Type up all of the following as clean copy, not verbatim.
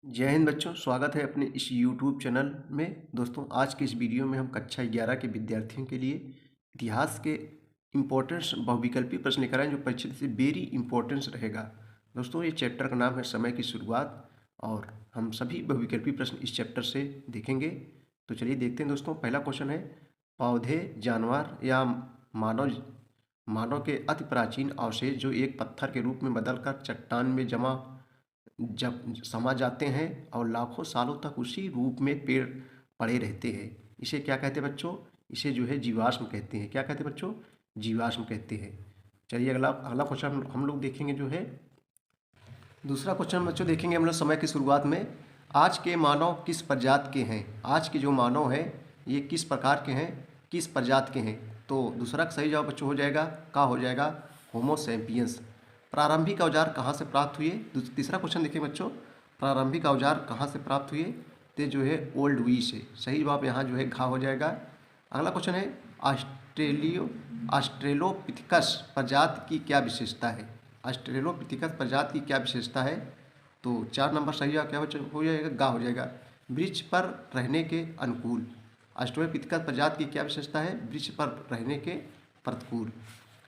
जय हिंद बच्चों, स्वागत है अपने इस YouTube चैनल में। दोस्तों, आज की इस वीडियो में हम कक्षा 11 के विद्यार्थियों के लिए इतिहास के इम्पोर्टेंस बहुविकल्पी प्रश्न लेकर आए, जो परीक्षा से वेरी इंपॉर्टेंस रहेगा। दोस्तों, ये चैप्टर का नाम है समय की शुरुआत और हम सभी बहुविकल्पी प्रश्न इस चैप्टर से देखेंगे। तो चलिए देखते हैं। दोस्तों, पहला क्वेश्चन है, पौधे, जानवर या मानव मानव के अति प्राचीन अवशेष जो एक पत्थर के रूप में बदलकर चट्टान में जब समा जाते हैं और लाखों सालों तक उसी रूप में पेड़ पड़े रहते हैं, इसे क्या कहते हैं बच्चों? इसे जो है जीवाश्म कहते हैं। क्या कहते हैं बच्चों? जीवाश्म कहते हैं। चलिए अगला अगला क्वेश्चन हम लोग देखेंगे। जो है दूसरा क्वेश्चन बच्चों देखेंगे हम लोग समय की शुरुआत में। आज के मानव किस प्रजाति के हैं? आज के जो मानव हैं ये किस प्रकार के हैं, किस प्रजाति के हैं? तो दूसरा का सही जवाब बच्चों हो जाएगा, का हो जाएगा, होमो सैपियंस। प्रारंभिक औजार कहाँ से प्राप्त हुए? तीसरा क्वेश्चन देखिए बच्चों, प्रारंभिक औजार कहाँ से प्राप्त हुए? तो जो है ओल्ड वी से। सही जवाब यहाँ जो है घा हो जाएगा। अगला क्वेश्चन है, ऑस्ट्रेलोपिथेकस प्रजाति की क्या विशेषता है? ऑस्ट्रेलोपिथेकस प्रजाति की क्या विशेषता है? तो 4 नंबर सही जवाब क्या हो जाएगा, गा हो जाएगा। वृक्ष पर रहने के अनुकूल। ऑस्ट्रेलोपिथेकस प्रजाति की क्या विशेषता है? वृक्ष पर रहने के प्रतिकूल।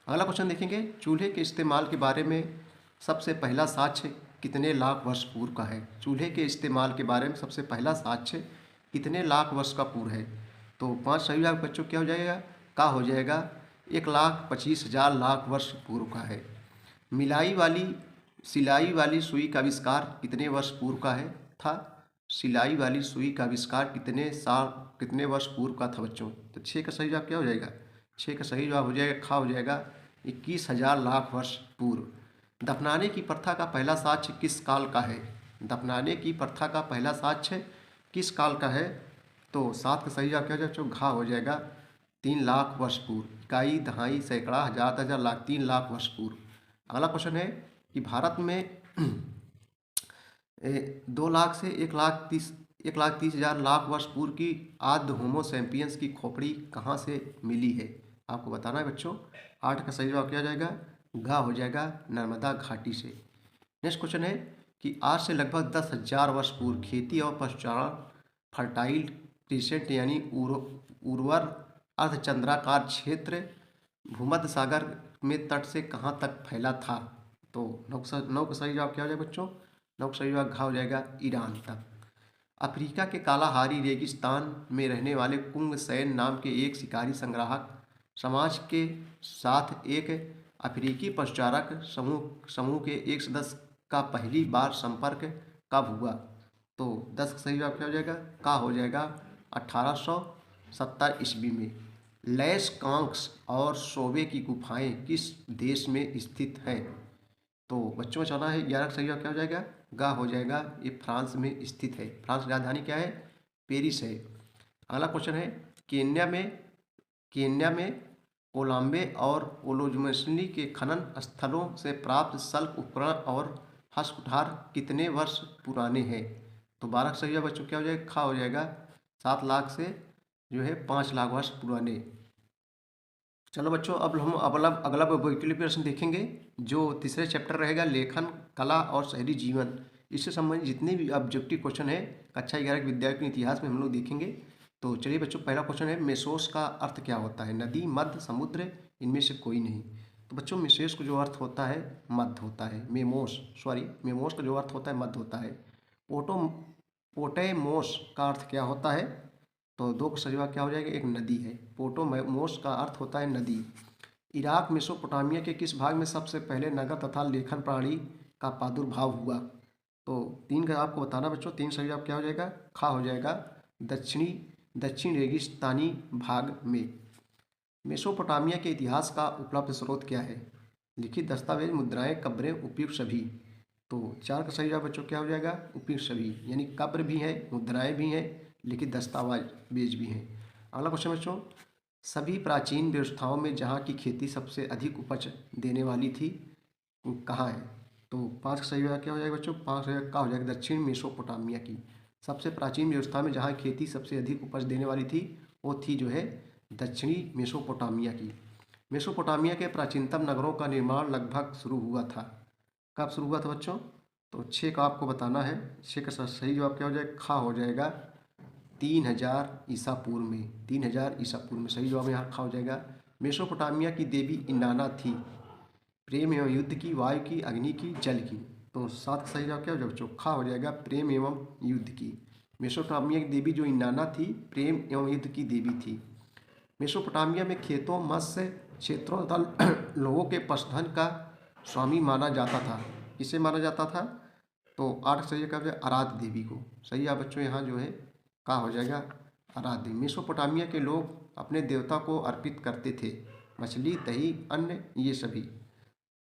अगला क्वेश्चन देखेंगे, चूल्हे के इस्तेमाल के बारे में सबसे पहला साक्ष्य कितने लाख वर्ष पूर्व का है? चूल्हे के इस्तेमाल के बारे में सबसे पहला साक्ष्य कितने लाख वर्ष का पूर्व है? तो 5 सही जवाब बच्चों क्या हो जाएगा, का हो जाएगा, 1,25,000 लाख वर्ष पूर्व का है। सिलाई वाली सुई का आविष्कार कितने वर्ष पूर्व का है था? सिलाई वाली सुई का आविष्कार कितने वर्ष पूर्व का था बच्चों? तो 6 का सही जवाब क्या हो जाएगा, 6 का सही जवाब हो जाएगा, खा हो जाएगा, 21,000 लाख वर्ष पूर्व। दफनाने की प्रथा का पहला साक्ष्य किस काल का है? दफनाने की प्रथा का पहला साक्ष्य किस काल का है? तो 7 का सही जवाब क्या हो जाएगा बच्चों, घा हो जाएगा, 3 लाख वर्ष पूर्व। इकाई, दहाई, सैकड़ा, हजार, 10,000, लाख, 3 लाख वर्ष पूर्व। अगला क्वेश्चन है कि भारत में 2 लाख से 1,30,000 लाख वर्ष पूर्व की आद्य होमो सैपियंस की खोपड़ी कहाँ से मिली है? आपको बताना है बच्चों। 8 का सही जवाब क्या हो जाएगा, घा हो जाएगा, नर्मदा घाटी से। नेक्स्ट क्वेश्चन है कि आज से लगभग 10,000 वर्ष पूर्व खेती और पशुचारण फर्टाइल क्रिसेंट यानी उर्वर अर्धचंद्राकार क्षेत्र भूमध्य सागर में तट से कहाँ तक फैला था? तो 9 का सही जवाब क्या हो जाएगा बच्चों, 9 का सही जवाब घा हो जाएगा, ईरान तक। अफ्रीका के कालाहारी रेगिस्तान में रहने वाले कुंग सैन नाम के एक शिकारी संग्राहक समाज के साथ एक अफ्रीकी पशुचारक समूह के एक सदस्य का पहली बार संपर्क कब हुआ? तो 10 का सही जवाब क्या हो जाएगा, का हो जाएगा, 1870 ईस्वी में। लैस कांक्स और सोवे की गुफाएं किस देश में स्थित हैं? तो बच्चों में चलना है, 11 का सही जवाब क्या हो जाएगा, गा हो जाएगा, ये फ्रांस में स्थित है। फ्रांस की राजधानी क्या है? पेरिस है। अगला क्वेश्चन है, केन्या में कोलंबे और ओलोजुमसली के खनन स्थलों से प्राप्त शल्क उपकरण और हस्तकुठार कितने वर्ष पुराने हैं? तो 12 का सही जवाब बच्चों क्या हो जाएगा, खा हो जाएगा, 7 लाख से जो है 5 लाख वर्ष पुराने। चलो बच्चों, अब हम अगला वैकल्पिक प्रश्न देखेंगे, जो तीसरे चैप्टर रहेगा, लेखन कला और शहरी जीवन। इससे संबंधित जितने भी ऑब्जेक्टिव क्वेश्चन है कक्षा 11 के विद्यार्थी के इतिहास में हम लोग देखेंगे। तो चलिए बच्चों, पहला क्वेश्चन है, मेसोस का अर्थ क्या होता है? नदी, मध्य, समुद्र, इनमें से कोई नहीं। तो बच्चों, मेसोस का जो अर्थ होता है मध्य होता है। मेमोस का जो अर्थ होता है मध्य होता है। पोटो पोटेमोस का अर्थ क्या होता है? तो 2 का सही जवाब क्या हो जाएगा, एक नदी है। पोटोमोस का अर्थ होता है नदी। इराक मेसोपोटामिया के किस भाग में सबसे पहले नगर तथा लेखन प्रणाली का प्रादुर्भाव हुआ? तो 3 का आपको बताना बच्चों, 3 सही जवाब क्या हो जाएगा, खा हो जाएगा, दक्षिण रेगिस्तानी भाग में। मेसोपोटामिया के इतिहास का उपलब्ध स्रोत क्या है? लिखित दस्तावेज, मुद्राएं, कब्रें, उपयुक्त सभी। तो 4 का सही जवाब बच्चों क्या हो जाएगा, उपयुक्त सभी, यानी कब्र भी है, मुद्राएं भी हैं, लिखित दस्तावेज भी हैं। अगला क्वेश्चन बच्चों, सभी प्राचीन व्यवस्थाओं में जहाँ की खेती सबसे अधिक उपज देने वाली थी कहाँ है? तो 5 का सही जवाब क्या हो जाएगा बच्चों, 5 का हो जाएगा, दक्षिण मेसोपोटामिया की। सबसे प्राचीन व्यवस्था में जहाँ खेती सबसे अधिक उपज देने वाली थी वो थी जो है दक्षिणी मेसोपोटामिया की। मेसोपोटामिया के प्राचीनतम नगरों का निर्माण लगभग शुरू हुआ था, कब शुरू हुआ था बच्चों? तो 6 का आपको बताना है। 6 का सही जवाब क्या हो जाएगा? खा हो जाएगा 3000 ईसा पूर्व में। 3000 ईसा पूर्व में सही जवाब यहाँ खा हो जाएगा। मेसोपोटामिया की देवी इनाना थी, प्रेम एवं युद्ध की, वायु की, अग्नि की, जल की। तो 7 का सही जवाब क्या हो जाएगा बच्चों? खा हो जाएगा प्रेम एवं युद्ध की। मेसोपोटामिया की देवी जो इनाना थी, प्रेम एवं युद्ध की देवी थी। मेसोपोटामिया में खेतों, मत्स्य क्षेत्रों तथा लोगों के पशुधन का स्वामी माना जाता था। किसे माना जाता था? तो 8 सही का आराध्य देवी को। सही है बच्चों, यहाँ जो है का हो जाएगा आराध्य। मेसोपोटामिया के लोग अपने देवता को अर्पित करते थे मछली, दही, अन्न, ये सभी।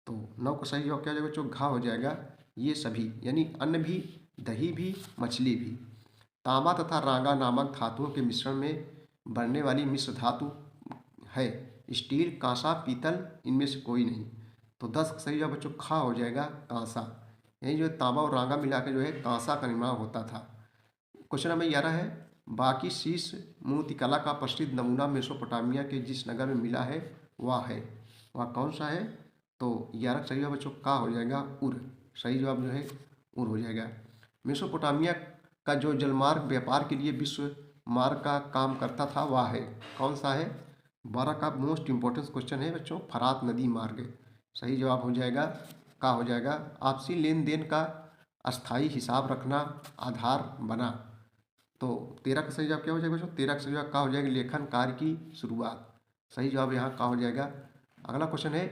तो 9 का सही जवाब क्या हो जाएगा बच्चों? घा हो जाएगा ये सभी, यानी अन्न भी, दही भी, मछली भी। तांबा तथा रांगा नामक धातुओं के मिश्रण में बनने वाली मिश्र धातु है स्टील, कांसा, पीतल, इनमें से कोई नहीं। तो 10 का सही जवाब बच्चों खा हो जाएगा कांसा। यही जो तांबा और रांगा मिला के जो है कांसा का निर्माण होता था। क्वेश्चन नंबर 11 है, बाकी शीश मूर्तिकला का प्रसिद्ध नमूना मेसोपोटामिया के जिस नगर में मिला है वह कौन सा है? तो 11 का सही जवाब बच्चों का हो जाएगा उर। सही जवाब जो है उर हो जाएगा। मेसोपोटामिया का जो जलमार्ग व्यापार के लिए विश्व मार्ग का काम करता था वह है कौन सा है? 12 का मोस्ट इंपॉर्टेंट क्वेश्चन है बच्चों, फरात नदी मार्ग। सही जवाब हो जाएगा का हो जाएगा आपसी लेन देन का अस्थाई हिसाब रखना आधार बना। तो 13 का सही जवाब क्या हो जाएगा बच्चों? 13 का सही जवाब का हो जाएगा लेखन कार्य की शुरुआत। सही जवाब यहाँ का हो जाएगा। अगला क्वेश्चन है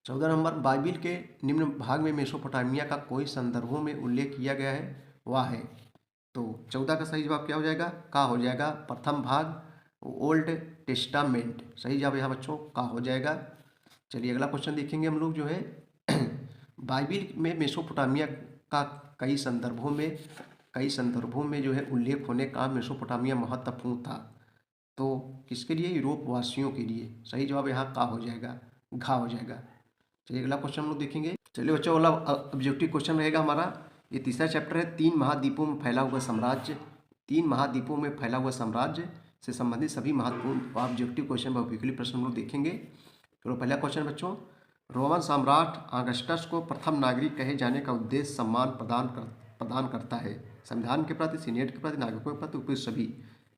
14 नंबर, बाइबिल के निम्न भाग में मेसोपोटामिया का कोई संदर्भों में उल्लेख किया गया है वह है। तो 14 का सही जवाब क्या हो जाएगा? का हो जाएगा प्रथम भाग ओल्ड टेस्टामेंट। सही जवाब यहाँ बच्चों का हो जाएगा। चलिए अगला क्वेश्चन देखेंगे हम लोग जो है बाइबिल में मेसोपोटामिया का कई संदर्भों में जो है उल्लेख होने का मेसोपोटामिया महत्वपूर्ण था। तो किसके लिए? यूरोप वासियों के लिए। सही जवाब यहाँ का हो जाएगा घा हो जाएगा। चलिए अगला क्वेश्चन हम लोग देखेंगे। चलिए बच्चों अगला ऑब्जेक्टिव क्वेश्चन रहेगा हमारा। ये तीसरा चैप्टर है, 3 महाद्वीपों में फैला हुआ साम्राज्य। 3 महाद्वीपों में फैला हुआ साम्राज्य से संबंधित सभी महत्वपूर्ण ऑब्जेक्टिव क्वेश्चन बहुविकल्पी प्रश्न हम लोग देखेंगे। चलो पहला क्वेश्चन बच्चों, रोमन सम्राट अगस्टस को प्रथम नागरिक कहे जाने का उद्देश्य सम्मान प्रदान करता है संविधान के प्रति, सीनेट के प्रति, नागरिकों के प्रति, उपयुक्त सभी।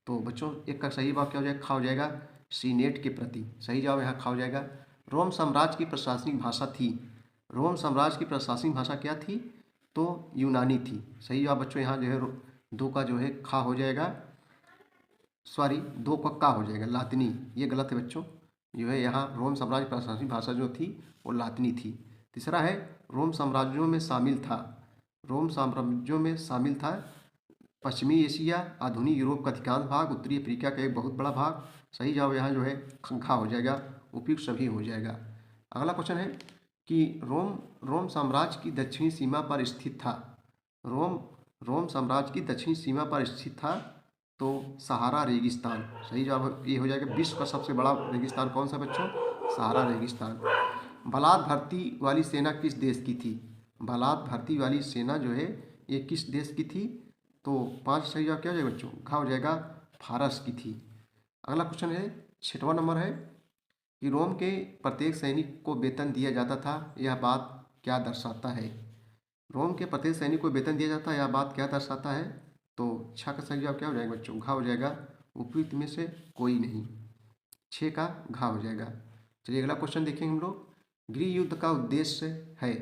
तो बच्चों एक का सही जवाब क्या हो जाएगा? खा हो जाएगा सीनेट के प्रति। सही जवाब यहाँ खा हो जाएगा। रोम साम्राज्य की प्रशासनिक भाषा थी। रोम साम्राज्य की प्रशासनिक भाषा क्या थी? तो यूनानी थी। सही जवाब बच्चों यहाँ जो है 2 का जो है खा हो जाएगा, सॉरी 2 का का हो जाएगा लातिनी। ये गलत है बच्चों, जो है यहाँ रोम साम्राज्य की प्रशासनिक भाषा जो थी वो लातिनी थी। तीसरा है रोम साम्राज्यों में शामिल था। रोम साम्राज्यों में शामिल था पश्चिमी एशिया, आधुनिक यूरोप का अधिकांश भाग, उत्तरी अफ्रीका का एक बहुत बड़ा भाग। सही जवाब यहाँ जो है खा हो जाएगा, उपयुक्त सभी हो जाएगा। अगला क्वेश्चन है कि रोम साम्राज्य की दक्षिणी सीमा पर स्थित था। रोम साम्राज्य की दक्षिणी सीमा पर स्थित था तो सहारा रेगिस्तान। सही जवाब ये हो जाएगा। विश्व का सबसे बड़ा रेगिस्तान कौन सा बच्चों? सहारा रेगिस्तान। बलात भर्ती वाली सेना किस देश की थी? बलात भर्ती वाली सेना जो है ये किस देश की थी? तो 5 सही जवाब क्या हो जाएगा बच्चों? घा हो जाएगा फारस की थी। अगला क्वेश्चन है 6वां नंबर है कि रोम के प्रत्येक सैनिक को वेतन दिया जाता था, यह बात क्या दर्शाता है? रोम के प्रत्येक सैनिक को वेतन दिया जाता है, यह बात क्या दर्शाता है? तो 6 का सही जवाब क्या हो जाएगा बच्चों? घा हो जाएगा उपयुक्त में से कोई नहीं। 6 का घा हो जाएगा। चलिए अगला क्वेश्चन देखेंगे हम लोग। गृह युद्ध का उद्देश्य है,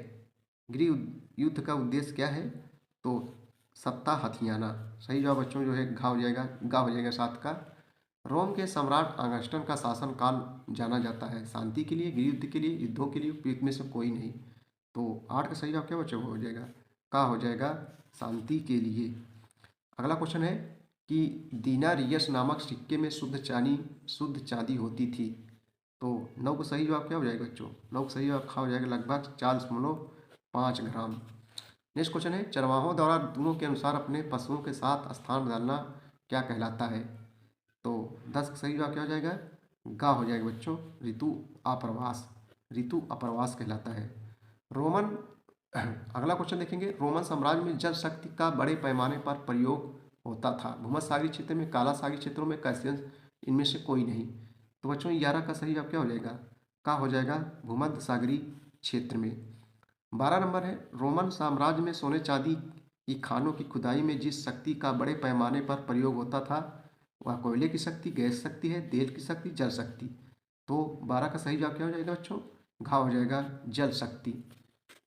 गृह युद्ध का उद्देश्य क्या है? तो सत्ता हथियाना। सही जवाब बच्चों जो है घा हो जाएगा, गा हो जाएगा 7 का। रोम के सम्राट अगस्टन का शासनकाल जाना जाता है शांति के लिए, गृह युद्ध के लिए, युद्धों के लिए, उपयुक्त में से कोई नहीं। तो 8 का सही जवाब क्या बच्चों हो जाएगा? का हो जाएगा शांति के लिए। अगला क्वेश्चन है कि दिनारियस नामक सिक्के में शुद्ध चांदी होती थी। तो 9 का सही जवाब क्या हो जाएगा बच्चों? 9 का सही जवाब खा हो जाएगा लगभग 4.5 ग्राम। नेक्स्ट क्वेश्चन है चरवाहों द्वारा ऋतुओं के अनुसार अपने पशुओं के साथ स्थान बदलना क्या कहलाता है? तो 10 का सही जवाब क्या हो जाएगा? गा हो जाएगा बच्चों ऋतु अप्रवास कहलाता है। रोमन अगला क्वेश्चन देखेंगे। रोमन साम्राज्य में जल शक्ति का बड़े पैमाने पर प्रयोग होता था। भूमध्य सागरीय क्षेत्र में, काला सागरीय क्षेत्रों में, कैस्पियन, इनमें से कोई नहीं। तो बच्चों 11 का सही जवाब क्या हो जाएगा? का हो जाएगा भूमध्य सागरीय क्षेत्र में। 12 नंबर है, रोमन साम्राज्य में सोने चांदी की खानों की खुदाई में जिस शक्ति का बड़े पैमाने पर प्रयोग होता था वह कोयले की शक्ति, गैस शक्ति है, तेल की शक्ति, जल शक्ति। तो 12 का सही जवाब क्या हो जाएगा बच्चों? घ हो जाएगा जल शक्ति।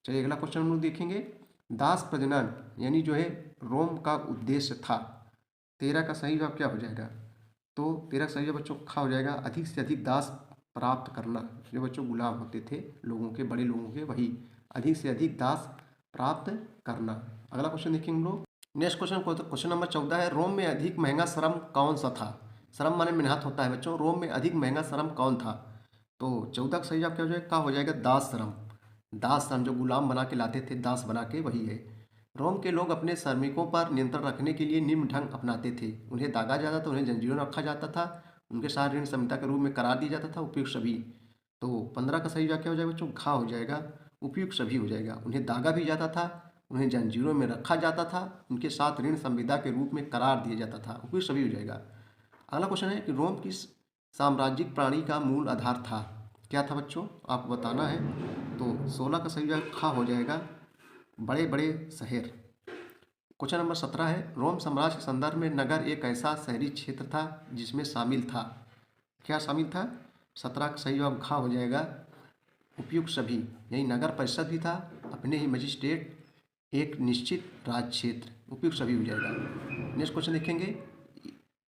चलिए अगला क्वेश्चन हम लोग देखेंगे। दास प्रजनन यानी जो है रोम का उद्देश्य था। 13 का सही जवाब क्या हो जाएगा? तो 13 का सही जवाब बच्चों खा हो जाएगा अधिक से अधिक दास प्राप्त करना। जो बच्चों गुलाम होते थे लोगों के, बड़े लोगों के, वही अधिक से अधिक दास प्राप्त करना। अगला क्वेश्चन देखेंगे हम लोग। नेक्स्ट क्वेश्चन क्वेश्चन नंबर 14 है, रोम में अधिक महंगा श्रम कौन सा था? श्रम माने मेहनत होता है बच्चों। रोम में अधिक महंगा श्रम कौन था? तो 14 का सही जवाब क्या हो जाएगा? क्या हो जाएगा? दास श्रम। दास श्रम जो गुलाम बना के लाते थे, दास बना के, वही है। रोम के लोग अपने श्रमिकों पर नियंत्रण रखने के लिए निम्न ढंग अपनाते थे। उन्हें दागा जाता था, उन्हें जंजीरों में रखा जाता था, उनके साथ ऋण संहिता के रूप में करार दिया जाता था, उपयुक्त सभी। तो 15 का सही जवाब क्या हो जाएगा बच्चों? घा हो जाएगा, उपयुक्त सभी हो जाएगा। उन्हें दागा भी जाता था, उन्हें जंजीरों में रखा जाता था, उनके साथ ऋण संविदा के रूप में करार दिया जाता था, उपयुक्त सभी हो जाएगा। अगला क्वेश्चन है कि रोम किस साम्राज्यिक प्राणी का मूल आधार था? क्या था बच्चों? आपको बताना है। तो 16 का सही जवाब खा हो जाएगा, बड़े बड़े शहर। क्वेश्चन नंबर 17 है, रोम साम्राज्य के संदर्भ में नगर एक ऐसा शहरी क्षेत्र था जिसमें शामिल था। क्या शामिल था? 17 का सही जवाब खा हो जाएगा, उपयुक्त सभी। यही नगर परिषद भी था, अपने ही मजिस्ट्रेट, एक निश्चित राज्य क्षेत्र, उपयुक्त सभी हो जाएगा। नेक्स्ट क्वेश्चन देखेंगे।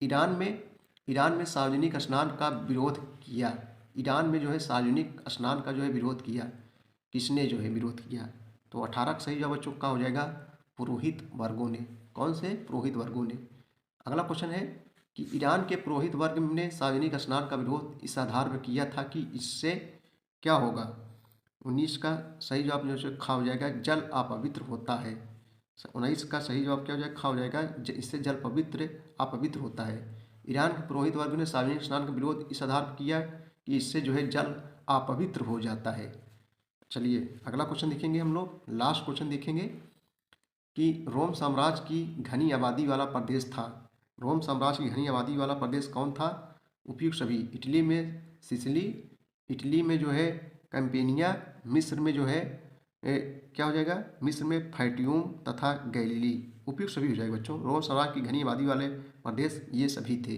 ईरान में ईरान में सार्वजनिक स्नान का विरोध किया। ईरान में जो है सार्वजनिक स्नान का जो है विरोध किया। किसने जो है विरोध किया? तो 18 का सही जवाब बच्चों का हो जाएगा पुरोहित वर्गों ने। कौन से? पुरोहित वर्गों ने। अगला क्वेश्चन है कि ईरान के पुरोहित वर्ग ने सार्वजनिक स्नान का विरोध इस आधार पर किया था कि इससे क्या होगा? 19 का सही जवाब जो है खा हो जाएगा, जल अपवित्र होता है। 19 का सही जवाब क्या हो जाएगा? खा हो जाएगा, इससे जल पवित्र अपवित्र होता है। ईरान के पुरोहित वर्ग ने सार्वजनिक स्नान का विरोध इस आधार पर किया कि इससे जो है जल अपवित्र हो जाता है। चलिए अगला क्वेश्चन देखेंगे हम लोग, लास्ट क्वेश्चन देखेंगे कि रोम साम्राज्य की घनी आबादी वाला प्रदेश था। रोम साम्राज्य की घनी आबादी वाला प्रदेश कौन था? उपयुक्त सभी। इटली में सिसिली, इटली में जो है कैंपेनिया, मिस्र में जो है क्या हो जाएगा? मिस्र में फैटियूम तथा गैलीली, उपयुक्त सभी हो जाएगा बच्चों। रोम साम्राज्य की घनी आबादी वाले प्रदेश ये सभी थे।